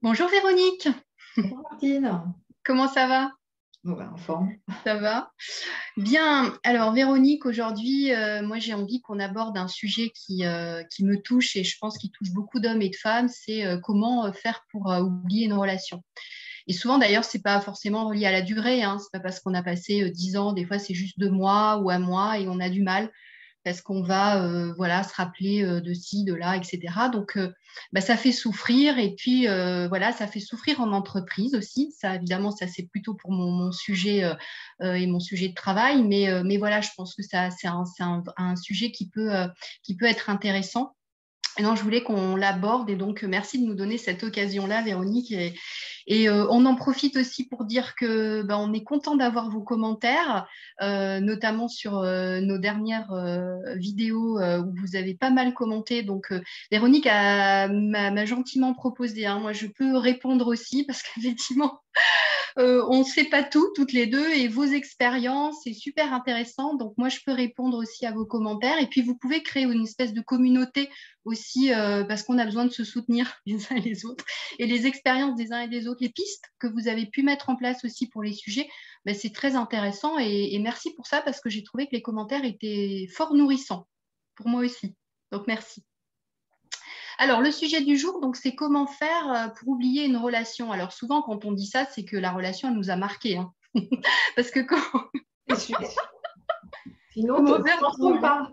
Bonjour Véronique, Bonjour Martine. comment ça va? Bon, ben, en forme. Ça va? Bien, alors Véronique, aujourd'hui, moi j'ai envie qu'on aborde un sujet qui me touche et je pense qu'il touche beaucoup d'hommes et de femmes, c'est comment faire pour oublier une relation. Et souvent d'ailleurs, c'est pas forcément lié à la durée, hein, c'est pas parce qu'on a passé 10 ans, des fois c'est juste 2 mois ou un mois et on a du mal parce qu'on va voilà, se rappeler de ci, de là, etc. Donc, bah, ça fait souffrir. Et puis, voilà, ça fait souffrir en entreprise aussi. Ça, évidemment, ça, c'est plutôt pour mon sujet et mon sujet de travail. Mais voilà, je pense que ça, c'est un sujet qui peut être intéressant. Et non, je voulais qu'on l'aborde et donc merci de nous donner cette occasion-là, Véronique. Et on en profite aussi pour dire que ben, on est content d'avoir vos commentaires, notamment sur nos dernières vidéos où vous avez pas mal commenté. Donc Véronique m'a gentiment proposé, hein. Moi, je peux répondre aussi parce qu'effectivement, on ne sait pas tout, toutes les deux, et vos expériences, c'est super intéressant. Donc, moi, je peux répondre aussi à vos commentaires. Et puis, vous pouvez créer une espèce de communauté aussi, parce qu'on a besoin de se soutenir les uns et les autres. Et les expériences des uns et des autres, les pistes que vous avez pu mettre en place aussi pour les sujets, ben, c'est très intéressant. Et merci pour ça, parce que j'ai trouvé que les commentaires étaient fort nourrissants pour moi aussi. Donc, merci. Alors, le sujet du jour, donc, c'est comment faire pour oublier une relation. Alors, souvent, quand on dit ça, c'est que la relation, elle nous a marqué, hein. Parce que quand, C'est sûr. Sinon, comment tu faire t'en pour sors oublier? pas.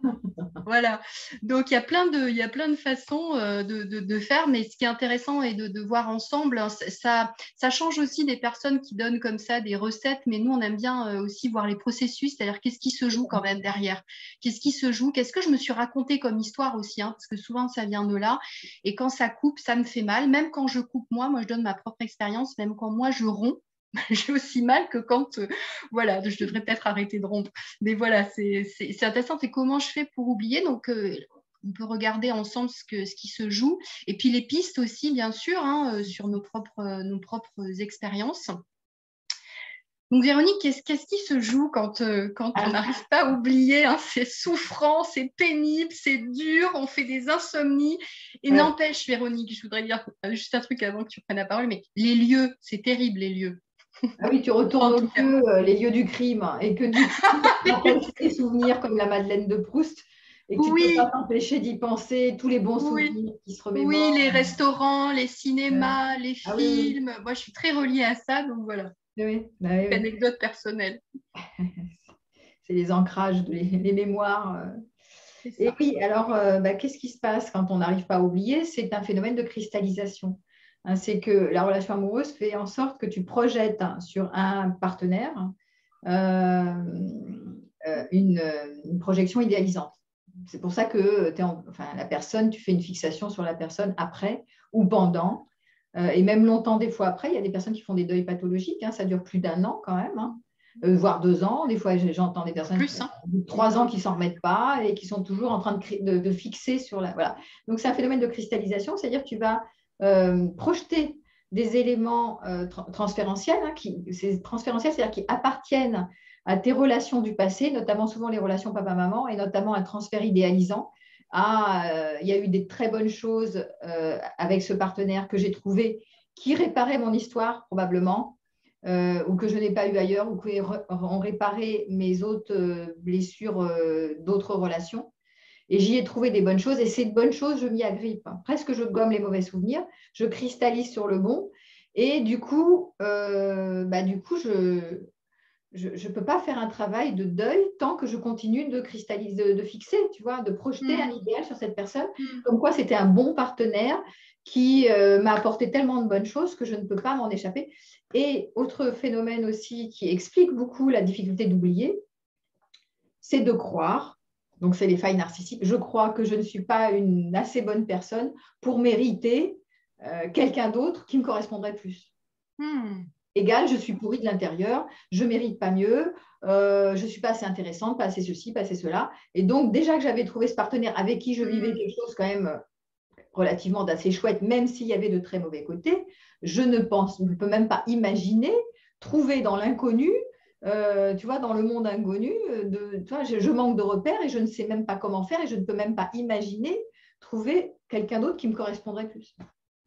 Voilà. Donc, il y a plein de façons de faire, mais ce qui est intéressant est de voir ensemble, hein, ça change aussi des personnes qui donnent comme ça des recettes, mais nous, on aime bien aussi voir les processus, c'est-à-dire qu'est-ce qui se joue quand même derrière, qu'est-ce qui se joue, qu'est-ce que je me suis raconté comme histoire aussi, hein, parce que souvent, ça vient de là, et quand ça coupe, ça me fait mal, même quand je coupe moi je donne ma propre expérience, même quand moi je romps, j'ai aussi mal que quand, voilà, je devrais peut-être arrêter de rompre. Mais voilà, c'est intéressant, c'est comment je fais pour oublier. Donc, on peut regarder ensemble ce qui se joue. Et puis les pistes aussi, bien sûr, hein, sur nos propres expériences. Donc, Véronique, qu'est-ce qui se joue quand on Ah, n'arrive pas à oublier, hein? C'est souffrant, c'est pénible, c'est dur, on fait des insomnies. Et ouais. n'empêche, Véronique, je voudrais dire juste un truc avant que tu prennes la parole, mais les lieux, c'est terrible, les lieux. Ah oui, tu retournes En aux tout cas. lieux, les lieux du crime, et que du coup, ça te rappelle tous les souvenirs comme la Madeleine de Proust, et que tu ne peux pas Oui, t'empêcher d'y penser, tous les bons oui. souvenirs qui se Oui, remémorent. les restaurants, les Ouais. cinémas, les Ah oui, oui, films. Moi, je suis très reliée à ça, donc voilà, oui, oui, bah oui, oui. anecdote personnelle. C'est les ancrages, les mémoires. C'est Et ça. oui, alors, bah, qu'est-ce qui se passe quand on n'arrive pas à oublier? C'est un phénomène de cristallisation. Hein, c'est que la relation amoureuse fait en sorte que tu projettes, hein, sur un partenaire euh, une projection idéalisante. C'est pour ça que enfin, la personne, tu fais une fixation sur la personne après ou pendant, et même longtemps des fois après. Il y a des personnes qui font des deuils pathologiques, hein, ça dure plus d'1 an quand même, hein, voire 2 ans. Des fois, j'entends des personnes qui Plus, ont hein. 3 ans qui ne s'en remettent pas et qui sont toujours en train de fixer sur la. Voilà. Donc, c'est un phénomène de cristallisation, c'est-à-dire que tu vas projeter des éléments transférentiels, hein, transférentiels, c'est-à-dire qui appartiennent à tes relations du passé, notamment souvent les relations papa-maman, et notamment un transfert idéalisant. Il y a eu des très bonnes choses avec ce partenaire que j'ai trouvé qui réparait mon histoire probablement, ou que je n'ai pas eu ailleurs, ou qui ont réparé mes autres blessures d'autres relations. Et j'y ai trouvé des bonnes choses, et ces bonnes choses, je m'y agrippe. Presque je gomme les mauvais souvenirs, je cristallise sur le bon, et du coup je ne peux pas faire un travail de deuil tant que je continue de cristalliser, de fixer, tu vois, de projeter un Mm, idéal sur cette personne, mm. comme quoi c'était un bon partenaire qui m'a apporté tellement de bonnes choses que je ne peux pas m'en échapper. Et autre phénomène aussi qui explique beaucoup la difficulté d'oublier, c'est de croire, donc c'est les failles narcissiques, je crois que je ne suis pas une assez bonne personne pour mériter quelqu'un d'autre qui me correspondrait plus. Mm. Égal, je suis pourrie de l'intérieur, je ne mérite pas mieux, je ne suis pas assez intéressante, pas assez ceci, pas assez cela. Et donc, déjà que j'avais trouvé ce partenaire avec qui je vivais Mm. quelque chose quand même relativement d'assez chouette, même s'il y avait de très mauvais côtés, je ne peux même pas imaginer trouver dans l'inconnu, tu vois, dans le monde inconnu, tu vois, je manque de repères et je ne sais même pas comment faire et je ne peux même pas imaginer trouver quelqu'un d'autre qui me correspondrait plus.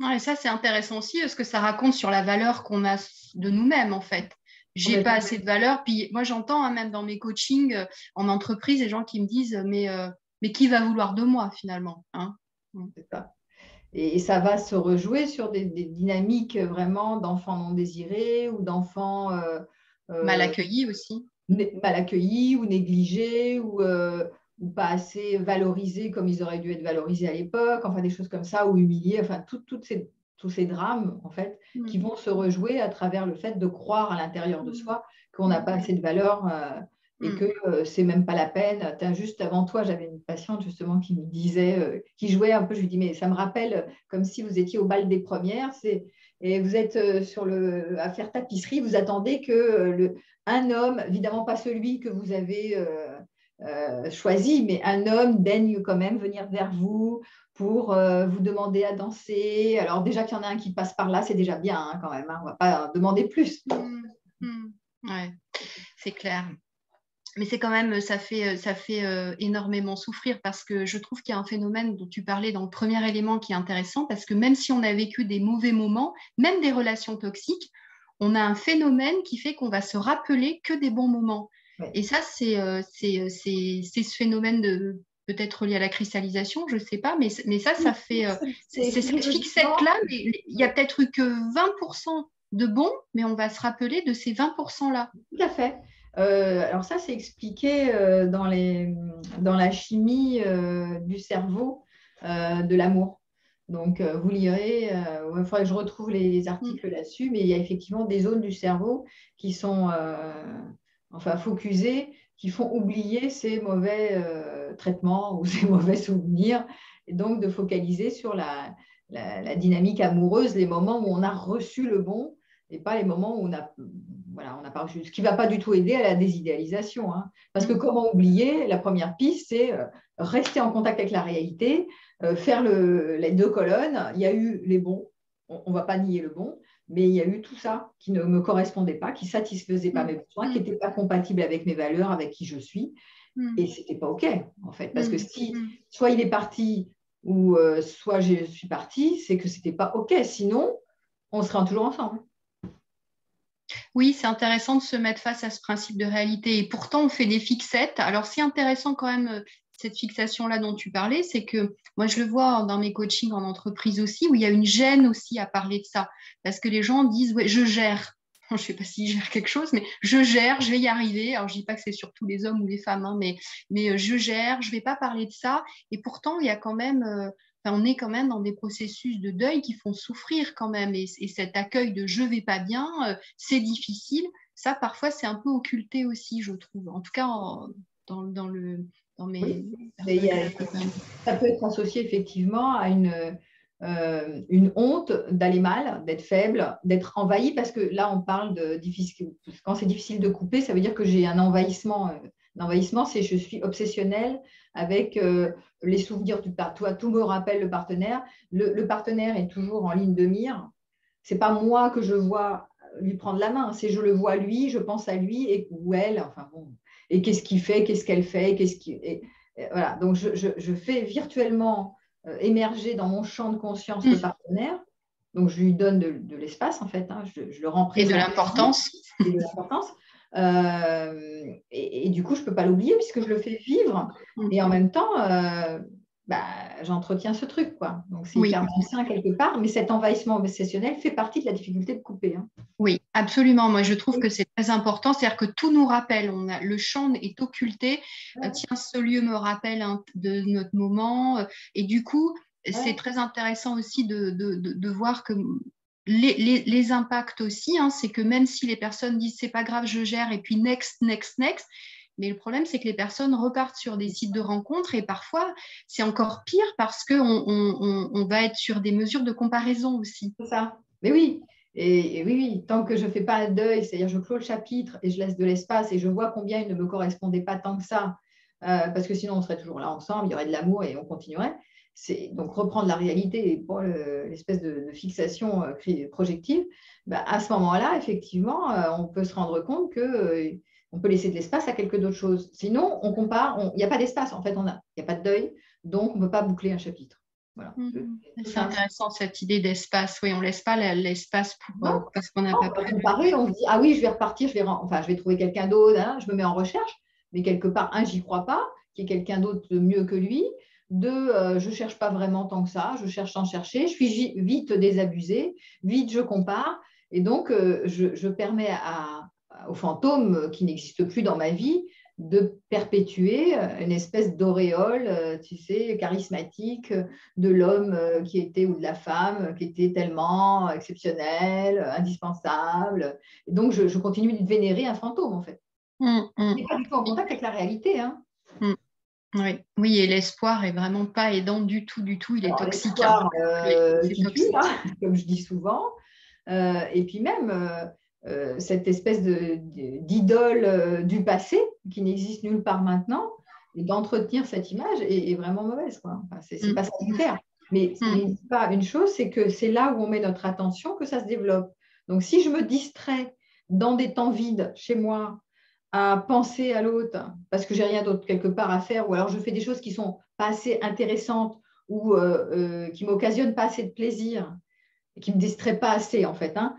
Ouais, ça, c'est intéressant aussi parce que ça raconte sur la valeur qu'on a de nous-mêmes, en fait. J'ai pas assez de valeur. Puis moi, j'entends hein, même dans mes coachings en entreprise, des gens qui me disent, mais qui va vouloir de moi finalement, hein? C'est ça. Et ça va se rejouer sur des dynamiques vraiment d'enfants non désirés ou d'enfants Mal euh, accueilli aussi. mal accueillis ou négligés ou pas assez valorisés comme ils auraient dû être valorisés à l'époque, enfin des choses comme ça, ou humiliés, enfin tous ces drames en fait qui Mm. vont se rejouer à travers le fait de croire à l'intérieur de Mm. soi qu'on n'a Mm. pas assez de valeur et Mm. que c'est même pas la peine. Juste avant toi, j'avais une patiente justement qui me disait, qui jouait un peu, je lui dis mais ça me rappelle comme si vous étiez au bal des premières, et vous êtes à faire tapisserie, vous attendez que un homme, évidemment pas celui que vous avez choisi, mais un homme daigne quand même venir vers vous pour vous demander à danser. Alors déjà qu'il y en a un qui passe par là, c'est déjà bien hein, quand même, hein. On ne va pas demander plus. Mm. Mm. Ouais, c'est clair. Mais c'est quand même, ça fait énormément souffrir parce que je trouve qu'il y a un phénomène dont tu parlais dans le premier élément qui est intéressant parce que même si on a vécu des mauvais moments, même des relations toxiques, on a un phénomène qui fait qu'on va se rappeler que des bons moments. Ouais. Et ça, c'est ce phénomène de peut-être relié à la cristallisation, je ne sais pas, mais ça fait, C'est c'est cette physiologiquement. fixette-là, mais il n'y a peut-être eu que 20% de bons, mais on va se rappeler de ces 20%-là. Tout à fait. Alors ça, c'est expliqué dans la chimie du cerveau de l'amour. Donc, vous lirez, il faudrait que je retrouve les Mm. articles là-dessus, mais il y a effectivement des zones du cerveau qui sont enfin focusées, qui font oublier ces mauvais traitements ou ces mauvais souvenirs, et donc de focaliser sur la dynamique amoureuse, les moments où on a reçu le bon et pas les moments où voilà, on n'a pas reçu. Ce qui ne va pas du tout aider à la désidéalisation. Hein. Parce que Mm. comment oublier? La première piste, c'est rester en contact avec la réalité, faire les deux colonnes. Il y a eu les bons, on ne va pas nier le bon, mais il y a eu tout ça qui ne me correspondait pas, qui ne satisfaisait pas mes besoins, qui Mm. n'était pas compatible avec mes valeurs, avec qui je suis. Mm. Et ce n'était pas OK, en fait. Parce que Mm. si Mm. soit il est parti ou soit je suis partie, c'est que ce n'était pas OK. Sinon, on serait toujours ensemble. Oui, c'est intéressant de se mettre face à ce principe de réalité. Et pourtant, on fait des fixettes. Alors, c'est intéressant quand même, cette fixation-là dont tu parlais, c'est que moi, je le vois dans mes coachings en entreprise aussi, où il y a une gêne aussi à parler de ça. Parce que les gens disent, ouais, je gère. Je ne sais pas s'ils gèrent quelque chose, mais je gère, je vais y arriver. Alors, je ne dis pas que c'est surtout les hommes ou les femmes, hein, mais je gère, je ne vais pas parler de ça. Et pourtant, il y a quand même, enfin, on est quand même dans des processus de deuil qui font souffrir quand même. Et cet accueil de je vais pas bien, c'est difficile. Ça, parfois, c'est un peu occulté aussi, je trouve. En tout cas, dans mes Oui, mais personnes que j'accompagne. ça peut être associé effectivement à une honte d'aller mal, d'être faible, d'être envahi, parce que là, on parle de difficile. Quand c'est difficile de couper, ça veut dire que j'ai un envahissement. L'envahissement, c'est je suis obsessionnelle avec les souvenirs du partenaire. Tout me rappelle le partenaire. Le partenaire est toujours en ligne de mire. C'est pas moi que je vois lui prendre la main, c'est je le vois lui, je pense à lui et ou elle. Enfin bon, et qu'est-ce qu'il fait, qu'est-ce qu'elle fait, et voilà. Donc je fais virtuellement émerger dans mon champ de conscience le Mm. partenaire. Donc je lui donne de l'espace en fait, hein. Je le rends Et de présent l'importance. et de l'importance. Et du coup, je ne peux pas l'oublier puisque je le fais vivre. Mm. Et en même temps, bah, j'entretiens ce truc, quoi. Donc c'est Oui. hyper malsain quelque part, mais cet envahissement obsessionnel fait partie de la difficulté de couper. Hein. Oui, absolument. Moi, je trouve que c'est très important. C'est-à-dire que tout nous rappelle. Le champ est occulté. Ouais, Tiens, ce lieu me rappelle de notre moment. Et du coup, c'est ouais. très intéressant aussi de voir que les impacts aussi, hein, c'est que même si les personnes disent c'est pas grave, je gère, et puis next, next, next, mais le problème, c'est que les personnes repartent sur des sites de rencontres et parfois, c'est encore pire parce qu'on on va être sur des mesures de comparaison aussi. C'est ça. Mais oui, et oui, oui, tant que je ne fais pas un deuil, c'est-à-dire je clôt le chapitre et je laisse de l'espace et je vois combien il ne me correspondait pas tant que ça, parce que sinon on serait toujours là ensemble, il y aurait de l'amour et on continuerait. C'est donc reprendre la réalité et pas l'espèce de fixation projective. Bah, à ce moment-là, effectivement, on peut se rendre compte que on peut laisser de l'espace à quelque d'autres choses. Sinon, on compare, il n'y a pas d'espace. En fait, il n'y a pas de deuil, donc on ne peut pas boucler un chapitre. Voilà. C'est intéressant cette idée d'espace. Oui, on ne laisse pas l'espace parce qu'on n'a pas On va prévu. comparer, on se dit, ah oui, je vais repartir, je vais trouver quelqu'un d'autre, hein, je me mets en recherche, mais quelque part, un, j'y crois pas, qu'il y ait quelqu'un d'autre de mieux que lui. Deux, je ne cherche pas vraiment tant que ça, je cherche sans chercher, je suis vite désabusée, vite je compare, et donc je permets aux fantômes qui n'existent plus dans ma vie de perpétuer une espèce d'auréole, tu sais, charismatique de l'homme qui était ou de la femme qui était tellement exceptionnel, indispensable. Et donc, je continue de vénérer un fantôme, en fait. On n'est pas du tout en contact avec la réalité. Hein. Oui. Oui, et l'espoir est vraiment pas aidant du tout, du tout. Il est toxique. L'espoir C'est qui tue, toxique. hein, comme je dis souvent. Et puis même cette espèce d'idole du passé qui n'existe nulle part maintenant, et d'entretenir cette image est vraiment mauvaise. Quoi. Enfin, c'est pas salutaire. Mais il ne dit pas une chose, c'est que c'est là où on met notre attention que ça se développe. Donc si je me distrais dans des temps vides chez moi à penser à l'autre parce que j'ai rien d'autre quelque part à faire, ou alors je fais des choses qui sont pas assez intéressantes ou qui m'occasionnent pas assez de plaisir, qui me distraient pas assez en fait, hein,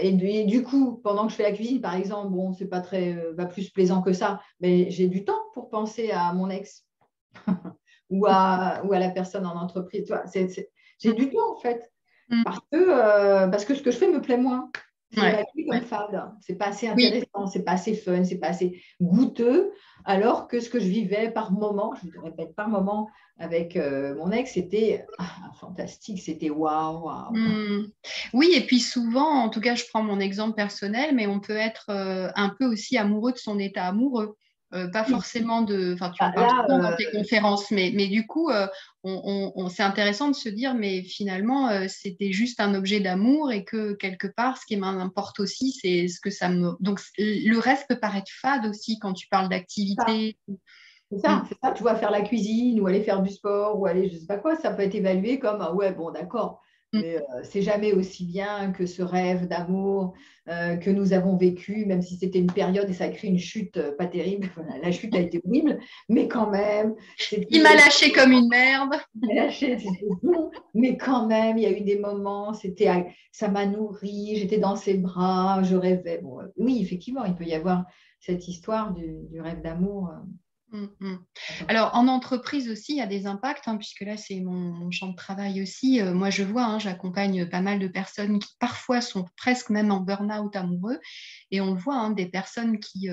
et du coup pendant que je fais la cuisine par exemple, bon c'est pas plus plaisant que ça, mais j'ai du temps pour penser à mon ex ou à la personne en entreprise, tu vois, j'ai du temps en fait parce que ce que je fais me plaît moins. C'est évalué comme fade. C'est pas assez intéressant, c'est pas assez fun, c'est pas assez goûteux. Alors que ce que je vivais par moment, je te répète par moment avec mon ex, c'était fantastique, c'était waouh, waouh. Oui, et puis souvent, en tout cas, je prends mon exemple personnel, mais on peut être un peu aussi amoureux de son état amoureux. Pas forcément enfin, tu en parles Là, souvent dans tes conférences, mais du coup, c'est intéressant de se dire, mais finalement, c'était juste un objet d'amour et que quelque part, ce qui m'importe aussi, c'est ce que ça me. Donc, le reste peut paraître fade aussi quand tu parles d'activité. c'est ça, tu vois, faire la cuisine ou aller faire du sport ou aller je ne sais pas quoi, ça peut être évalué comme ah ouais, bon, d'accord, mais c'est jamais aussi bien que ce rêve d'amour que nous avons vécu, même si c'était une période et ça a créé une chute pas terrible. La chute a été horrible, mais quand même. Il m'a lâché comme une merde. Il m'a lâché, bon, mais quand même, il y a eu des moments, ça m'a nourri, j'étais dans ses bras, je rêvais. Bon, oui, effectivement, il peut y avoir cette histoire du rêve d'amour. Alors, en entreprise aussi, il y a des impacts, hein, puisque là, c'est mon champ de travail aussi. Moi, je vois, j'accompagne pas mal de personnes qui parfois sont presque même en burn-out amoureux. Et on voit des personnes qui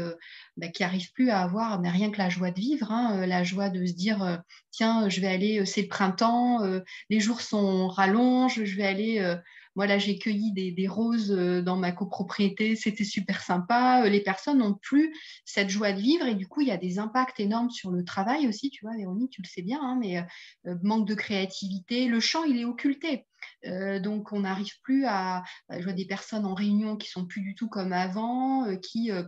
arrivent plus à avoir rien que la joie de vivre, la joie de se dire, tiens, je vais aller, c'est le printemps, les jours sont rallonges, je vais aller. Moi, là, j'ai cueilli des roses dans ma copropriété, c'était super sympa. Les personnes n'ont plus cette joie de vivre et du coup, il y a des impacts énormes sur le travail aussi, tu vois, Véronique, tu le sais bien, mais manque de créativité. Le champ, il est occulté. Donc, on n'arrive plus je vois des personnes en réunion qui sont plus du tout comme avant,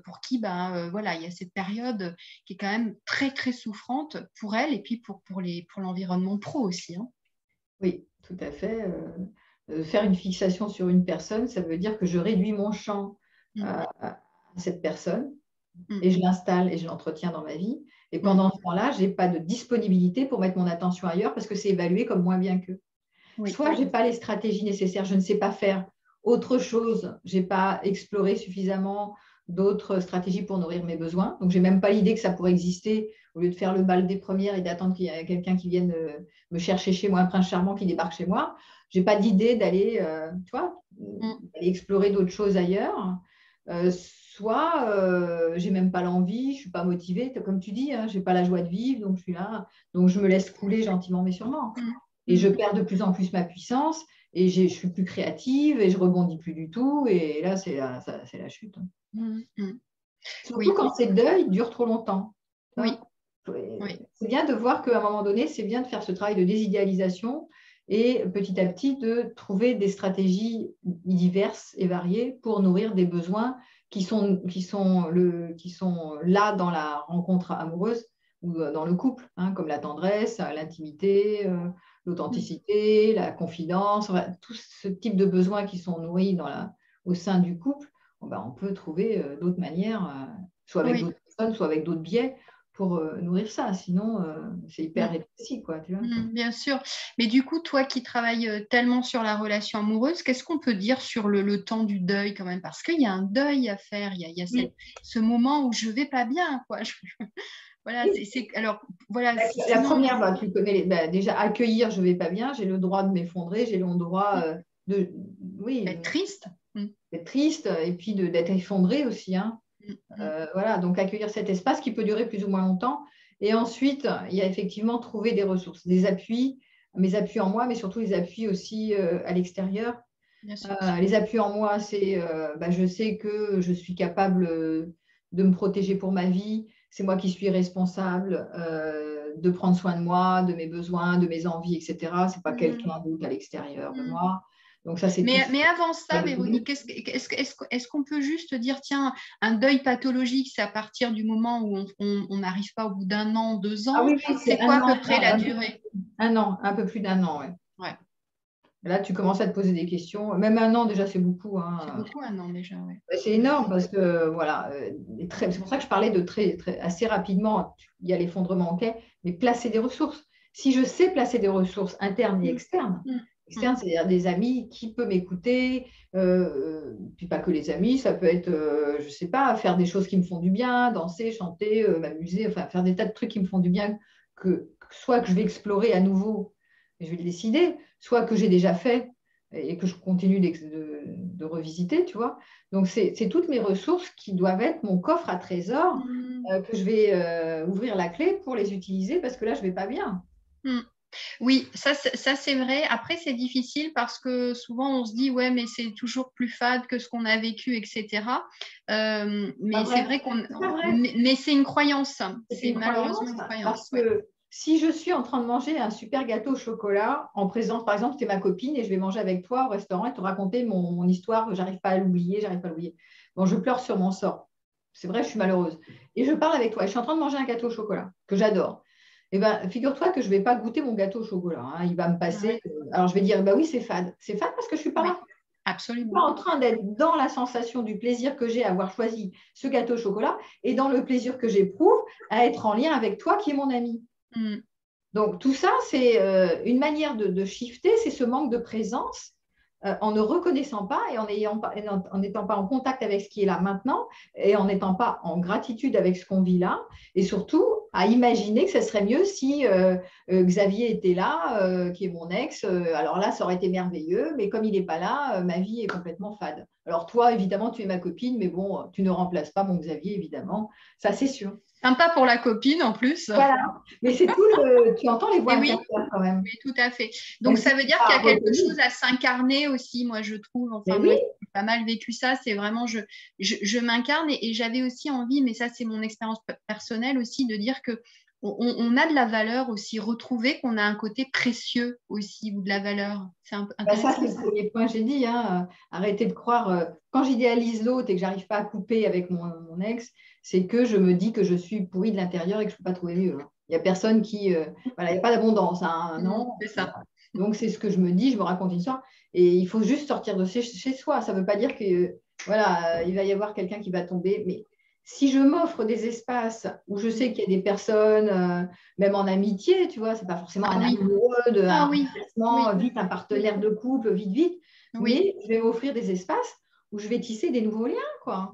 pour qui, voilà, il y a cette période qui est quand même très, très souffrante pour elles et puis pour l'environnement pro aussi. Hein. Oui, tout à fait. Faire une fixation sur une personne, ça veut dire que je réduis mon champ à cette personne et je l'installe et je l'entretiens dans ma vie. Et pendant ce temps-là, je n'ai pas de disponibilité pour mettre mon attention ailleurs parce que c'est évalué comme moins bien qu'eux. Soit je n'ai pas les stratégies nécessaires, je ne sais pas faire autre chose, je n'ai pas exploré suffisamment d'autres stratégies pour nourrir mes besoins. Donc, je n'ai même pas l'idée que ça pourrait exister au lieu de faire le bal des premières et d'attendre qu'il y ait quelqu'un qui vienne me chercher chez moi, un prince charmant qui débarque chez moi. Je n'ai pas d'idée d'aller, tu vois, d'aller explorer d'autres choses ailleurs. Soit je n'ai même pas l'envie, je ne suis pas motivée, comme tu dis, je n'ai pas la joie de vivre, donc je suis là. Donc, je me laisse couler gentiment mais sûrement. Et je perds de plus en plus ma puissance et je suis plus créative et je rebondis plus du tout. Et là, c'est la chute. Surtout quand ces deuils durent trop longtemps. Oui. C'est bien de voir qu'à un moment donné, c'est bien de faire ce travail de désidéalisation et petit à petit de trouver des stratégies diverses et variées pour nourrir des besoins qui sont là dans la rencontre amoureuse ou dans le couple, comme la tendresse, l'intimité, l'authenticité, la confidence, tout ce type de besoins qui sont nourris au sein du couple. On peut trouver d'autres manières, soit avec d'autres personnes, soit avec d'autres biais, pour nourrir ça. Sinon, c'est hyper rétréci, quoi, tu vois. Bien sûr. Mais du coup, toi qui travailles tellement sur la relation amoureuse, qu'est-ce qu'on peut dire sur le temps du deuil quand même? Parce qu'il y a un deuil à faire. Il y a ce moment où je vais pas bien, quoi. Voilà, alors, voilà. La première, bah, tu connais, déjà, accueillir, je vais pas bien, j'ai le droit de m'effondrer, j'ai le droit de, oui, d'être triste. D'être triste et puis d'être effondré aussi, hein. Voilà, donc accueillir cet espace qui peut durer plus ou moins longtemps. Et ensuite, il y a effectivement trouver des ressources, des appuis, mes appuis en moi, mais surtout les appuis aussi à l'extérieur. Les appuis en moi, c'est je sais que je suis capable de me protéger pour ma vie, c'est moi qui suis responsable de prendre soin de moi, de mes besoins, de mes envies, etc. Ce n'est pas quelqu'un d'autre à l'extérieur de moi. Donc ça, c'est mais avant ça, Véronique, est-ce qu'on peut juste dire, tiens, un deuil pathologique, c'est à partir du moment où on n'arrive pas au bout d'un an, 2 ans. Ah oui, c'est quoi à peu près la durée? Un an, un peu plus d'1 an, ouais. Là, tu commences à te poser des questions. Même 1 an, déjà, c'est beaucoup. Hein. C'est beaucoup 1 an déjà, ouais. C'est énorme parce que, voilà, c'est pour ça que je parlais de assez rapidement, il y a l'effondrement, ok, mais placer des ressources. Si je sais placer des ressources internes et externes, c'est-à-dire des amis qui peuvent m'écouter, puis pas que les amis, ça peut être, je ne sais pas, faire des choses qui me font du bien, danser, chanter, m'amuser, enfin faire des tas de trucs qui me font du bien, soit que je vais explorer à nouveau, et je vais le décider, soit que j'ai déjà fait et que je continue de revisiter, tu vois. Donc, c'est toutes mes ressources qui doivent être mon coffre à trésor, que je vais ouvrir la clé pour les utiliser parce que là, je ne vais pas bien. Oui, ça c'est vrai. Après, c'est difficile parce que souvent on se dit, ouais, mais c'est toujours plus fade que ce qu'on a vécu, etc. Mais c'est vrai mais c'est une croyance. C'est malheureusement une croyance. Parce que si je suis en train de manger un super gâteau au chocolat en présence, par exemple, tu es ma copine et je vais manger avec toi au restaurant et te raconter mon histoire, j'arrive pas à l'oublier. Bon, je pleure sur mon sort. C'est vrai, je suis malheureuse. Et je parle avec toi et je suis en train de manger un gâteau au chocolat que j'adore. Eh ben, figure-toi que je ne vais pas goûter mon gâteau au chocolat. Hein. Il va me passer. Alors, je vais dire, bah oui, c'est fade. C'est fade parce que je ne suis pas là. Absolument. Je suis pas en train d'être dans la sensation du plaisir que j'ai à avoir choisi ce gâteau au chocolat et dans le plaisir que j'éprouve à être en lien avec toi qui est mon ami. Donc, tout ça, c'est une manière de shifter, c'est ce manque de présence en ne reconnaissant pas et en n'étant pas en contact avec ce qui est là maintenant et en n'étant pas en gratitude avec ce qu'on vit là et surtout à imaginer que ce serait mieux si Xavier était là, qui est mon ex. Alors là, ça aurait été merveilleux, mais comme il n'est pas là, ma vie est complètement fade. Alors toi, évidemment, tu es ma copine, mais bon, tu ne remplaces pas mon Xavier, évidemment. Ça, c'est sûr. Sympa pour la copine en plus. Voilà, mais c'est tout tu entends les voix intérieures quand même. Oui, tout à fait. Donc ça veut dire qu'il y a quelque chose à s'incarner aussi, moi je trouve. Enfin, moi, j'ai pas mal vécu ça. C'est vraiment, je m'incarne et j'avais aussi envie, mais ça c'est mon expérience personnelle aussi, de dire que on a de la valeur aussi, retrouver qu'on a un côté précieux aussi ou de la valeur. C'est intéressant. Ça, c'est le premier point que j'ai dit. Hein. Arrêtez de croire, quand j'idéalise l'autre et que j'arrive pas à couper avec mon ex, c'est que je me dis que je suis pourrie de l'intérieur et que je ne peux pas trouver mieux. Il n'y a personne qui… voilà, il n'y a pas d'abondance. Hein, non, c'est ça. Donc, c'est ce que je me dis, je me raconte une histoire. Et il faut juste sortir de chez soi. Ça ne veut pas dire que voilà, il va y avoir quelqu'un qui va tomber. Mais si je m'offre des espaces où je sais qu'il y a des personnes, même en amitié, tu vois, ce n'est pas forcément un amoureux, vite un partenaire de couple, vite. Mais je vais m'offrir des espaces où je vais tisser des nouveaux liens, quoi.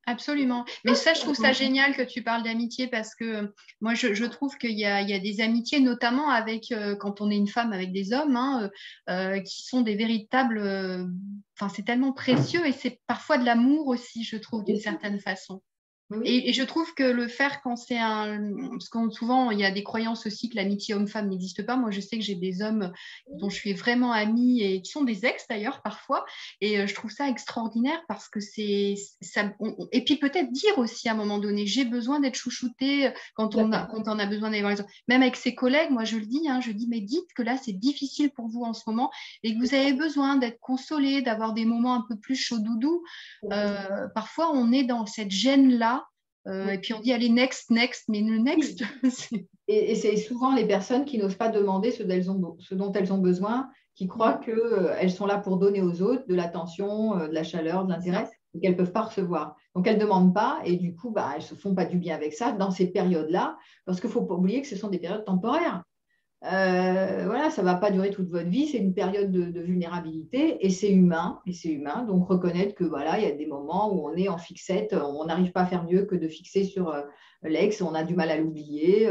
Absolument. Mais ça, je trouve ça génial que tu parles d'amitié parce que moi, je trouve qu'il y a des amitiés, notamment avec quand on est une femme avec des hommes, hein, qui sont des véritables… Enfin, c'est tellement précieux et c'est parfois de l'amour aussi, je trouve, d'une certaine façon. Oui. Et je trouve que le faire quand c'est parce que souvent, il y a des croyances aussi que l'amitié homme-femme n'existe pas. Moi, je sais que j'ai des hommes dont je suis vraiment amie et qui sont des ex d'ailleurs parfois. Et je trouve ça extraordinaire parce que c'est ça. Et puis peut-être dire aussi à un moment donné, j'ai besoin d'être chouchoutée quand on a besoin d'aller voir les autres. Même avec ses collègues, moi je le dis, hein, je dis, mais dites que là c'est difficile pour vous en ce moment et que vous avez besoin d'être consolé, d'avoir des moments un peu plus chaud doudou. Parfois, on est dans cette gêne-là. Et puis on dit allez next, mais le next. Et c'est souvent les personnes qui n'osent pas demander ce dont elles ont besoin, qui croient qu'elles sont là pour donner aux autres de l'attention, de la chaleur, de l'intérêt. et qu'elles ne peuvent pas recevoir. Donc, elles ne demandent pas et du coup, elles ne se font pas du bien avec ça dans ces périodes-là, parce qu'il ne faut pas oublier que ce sont des périodes temporaires. Voilà, ça ne va pas durer toute votre vie, c'est une période de vulnérabilité et c'est humain, Donc, reconnaître que voilà, il y a des moments où on est en fixette, on n'arrive pas à faire mieux que de fixer sur l'ex, on a du mal à l'oublier,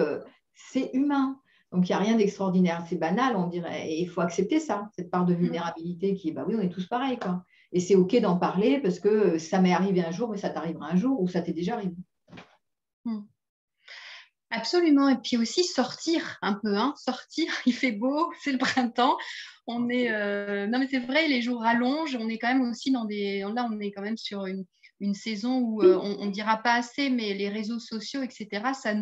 c'est humain. Donc, il n'y a rien d'extraordinaire, c'est banal, on dirait, et il faut accepter ça, cette part de vulnérabilité qui est, bah oui, on est tous pareils, quoi. Et c'est OK d'en parler parce que ça m'est arrivé un jour, mais ça t'arrivera un jour ou ça t'est déjà arrivé. Absolument. Et puis aussi sortir un peu, hein. Sortir, il fait beau, c'est le printemps. On est, non mais c'est vrai, les jours rallongent. On est quand même aussi là, on est quand même sur une saison où on ne dira pas assez, mais les réseaux sociaux, etc., ça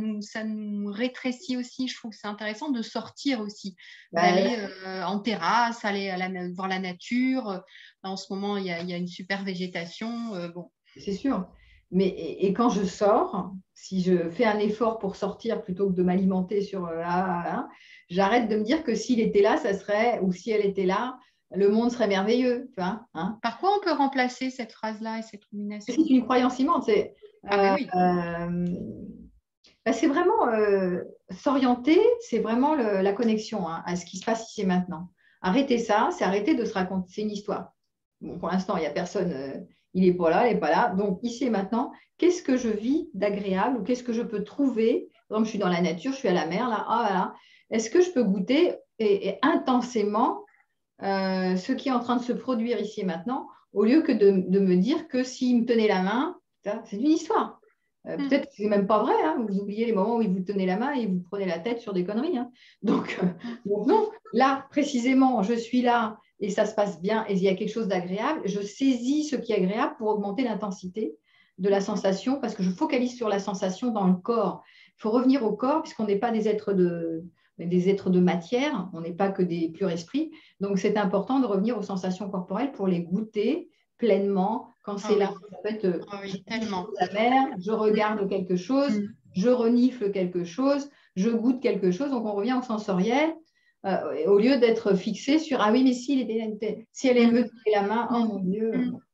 nous rétrécit aussi. Je trouve que c'est intéressant de sortir aussi, d'aller en terrasse, aller voir la nature. Là, en ce moment, il y a une super végétation. Bon. C'est sûr. Mais et quand je sors, si je fais un effort pour sortir plutôt que de m'alimenter sur j'arrête de me dire que s'il était là, ça serait, ou si elle était là, le monde serait merveilleux. Tu vois, hein. Par quoi on peut remplacer cette phrase-là et cette rumination? C'est une croyance immense. Oui. C'est vraiment s'orienter, c'est vraiment la connexion à ce qui se passe ici et maintenant. Arrêter ça, c'est arrêter de se raconter. C'est une histoire. Bon, pour l'instant, il n'y a personne, il n'est pas là, il n'est pas là. Donc, ici et maintenant, qu'est-ce que je vis d'agréable ou qu'est-ce que je peux trouver? Par exemple, je suis dans la nature, je suis à la mer, là. Voilà. Est-ce que je peux goûter et intensément ce qui est en train de se produire ici et maintenant, au lieu que de me dire que s'il me tenait la main, c'est une histoire. Peut-être que ce n'est même pas vrai, hein, vous oubliez les moments où il vous tenait la main et il vous prenait la tête sur des conneries. Hein. Donc, non, là, précisément, je suis là et ça se passe bien et il y a quelque chose d'agréable. Je saisis ce qui est agréable pour augmenter l'intensité de la sensation parce que je focalise sur la sensation dans le corps. Il faut revenir au corps puisqu'on n'est pas des êtres de matière, on n'est pas que des purs esprits. Donc, c'est important de revenir aux sensations corporelles pour les goûter pleinement quand c'est là. En fait, tellement. La mer, je regarde quelque chose, je renifle quelque chose, je goûte quelque chose. Donc, on revient au sensoriel au lieu d'être fixé sur ah oui, mais si elle aime me tenir la main, oh mon Dieu.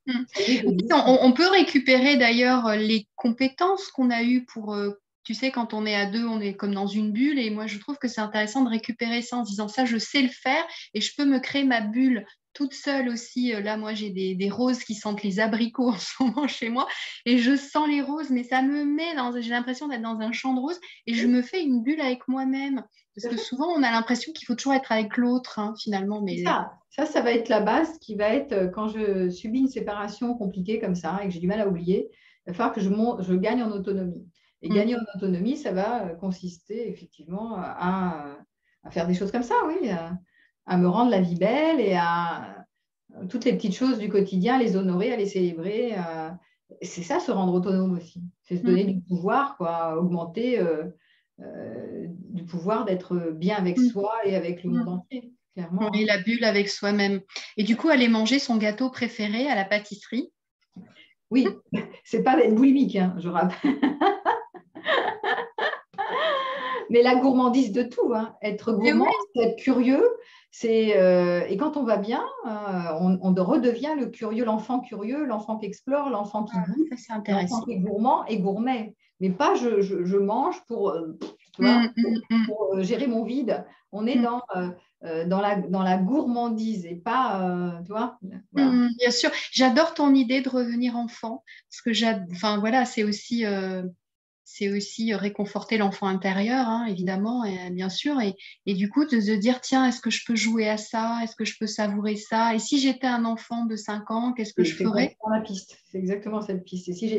On peut récupérer d'ailleurs les compétences qu'on a eues pour. Tu sais, quand on est à deux, on est comme dans une bulle. Et moi, je trouve que c'est intéressant de récupérer ça en se disant ça, je sais le faire et je peux me créer ma bulle toute seule aussi. Là, moi, j'ai des roses qui sentent les abricots en ce moment chez moi et je sens les roses, mais ça me met j'ai l'impression d'être dans un champ de roses et je me fais une bulle avec moi-même. Parce que souvent, on a l'impression qu'il faut toujours être avec l'autre, hein, finalement. Mais ça va être la base qui va être quand je subis une séparation compliquée comme ça et que j'ai du mal à oublier, il va falloir que je gagne en autonomie. Et gagner en autonomie, ça va consister effectivement à faire des choses comme ça, oui, à me rendre la vie belle et à toutes les petites choses du quotidien, à les honorer, à les célébrer. C'est ça, se rendre autonome aussi. C'est se donner du pouvoir, quoi, augmenter du pouvoir d'être bien avec soi et avec le monde entier, clairement. Et la bulle avec soi-même. Et du coup, aller manger son gâteau préféré à la pâtisserie. Oui, c'est pas être boulimique, hein, je rappelle. Mais la gourmandise de tout, hein. Être gourmand, c'est être curieux. Et quand on va bien, on redevient le curieux, l'enfant curieux, l'enfant qui explore, l'enfant qui goûte, l'enfant qui est gourmand et gourmet. Mais pas je mange pour, pour gérer mon vide. On est dans la gourmandise et pas, tu vois. Voilà. Bien sûr, j'adore ton idée de revenir enfant, parce que c'est aussi réconforter l'enfant intérieur, hein, évidemment, et, bien sûr, et du coup de se dire, tiens, est-ce que je peux jouer à ça? Est-ce que je peux savourer ça? Et si j'étais un enfant de 5 ans, qu'est-ce que je ferais? C'est exactement cette piste. Et si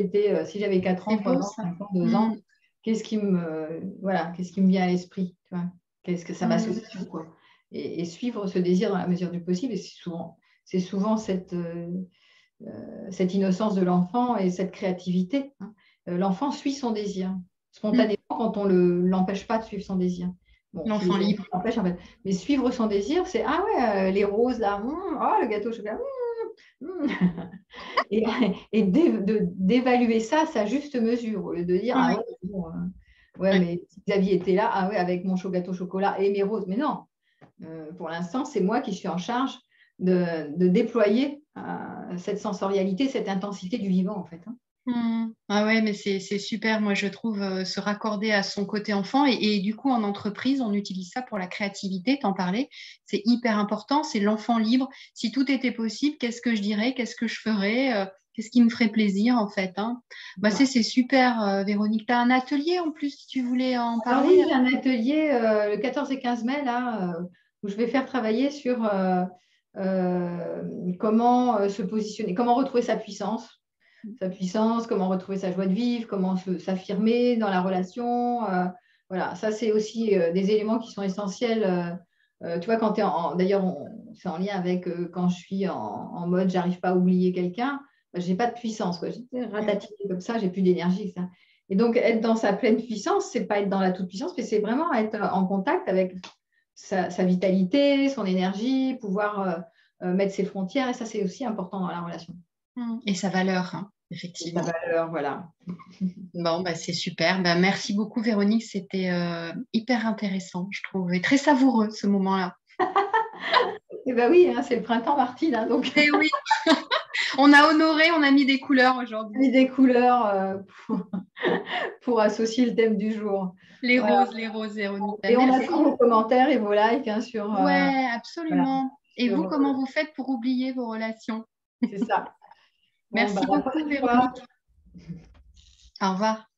j'avais 4 ans, 3 ans, 5 ans, 2 ans, qu'est-ce qui me vient à l'esprit, tu vois? Qu'est-ce que ça m'associe, quoi? Et suivre ce désir dans la mesure du possible. Et c'est souvent cette innocence de l'enfant et cette créativité. Hein. L'enfant suit son désir spontanément quand on ne l'empêche pas de suivre son désir. Bon, l'enfant libre. En fait. Mais suivre son désir, c'est ah ouais, les roses là, le gâteau au chocolat. Et d'évaluer ça à sa juste mesure, au lieu de dire ah ouais, mais si Xavier était là, ah ouais, avec mon gâteau au chocolat et mes roses. Mais non, pour l'instant, c'est moi qui suis en charge de déployer cette sensorialité, cette intensité du vivant, en fait. Hein. Ah ouais, mais c'est super, moi je trouve se raccorder à son côté enfant et du coup en entreprise, on utilise ça pour la créativité, t'en parlais, c'est hyper important, c'est l'enfant libre. Si tout était possible, qu'est-ce que je dirais, qu'est-ce que je ferais, qu'est-ce qui me ferait plaisir en fait, hein. Bah, Voilà. c'est super, Véronique. Tu as un atelier en plus, si tu voulais en Alors parler. oui, j'ai un atelier le 14 et 15 mai, là, où je vais faire travailler sur comment se positionner, comment retrouver sa puissance, comment retrouver sa joie de vivre, comment s'affirmer dans la relation. Voilà, ça c'est aussi des éléments qui sont essentiels. Tu vois, quand tu es d'ailleurs, c'est en lien avec quand je suis en mode j'arrive pas à oublier quelqu'un, bah, j'ai pas de puissance, quoi. J'étais ratatinée comme ça, j'ai plus d'énergie, ça. Et donc, être dans sa pleine puissance, c'est pas être dans la toute-puissance, mais c'est vraiment être en contact avec sa vitalité, son énergie, pouvoir mettre ses frontières. Et ça, c'est aussi important dans la relation. Et sa valeur, hein, Et sa effectivement. valeur, voilà. Bon, bah, c'est super. Bah, merci beaucoup, Véronique. C'était hyper intéressant, je trouve, et très savoureux ce moment-là. Et ben oui, hein, c'est le printemps, Martine. Hein, donc, Et oui, on a honoré, on a mis des couleurs on a mis aujourd'hui. des couleurs pour associer le thème du jour. Voilà. Les roses, Véronique. Bah, Et on merci. attend vos commentaires et vos likes hein, sur, Ouais, voilà, absolument. Et vous, sur comment vous faites pour oublier vos relations? c'est ça. Bon, bah, Merci à la beaucoup, prochaine fois. Véronique. Au revoir.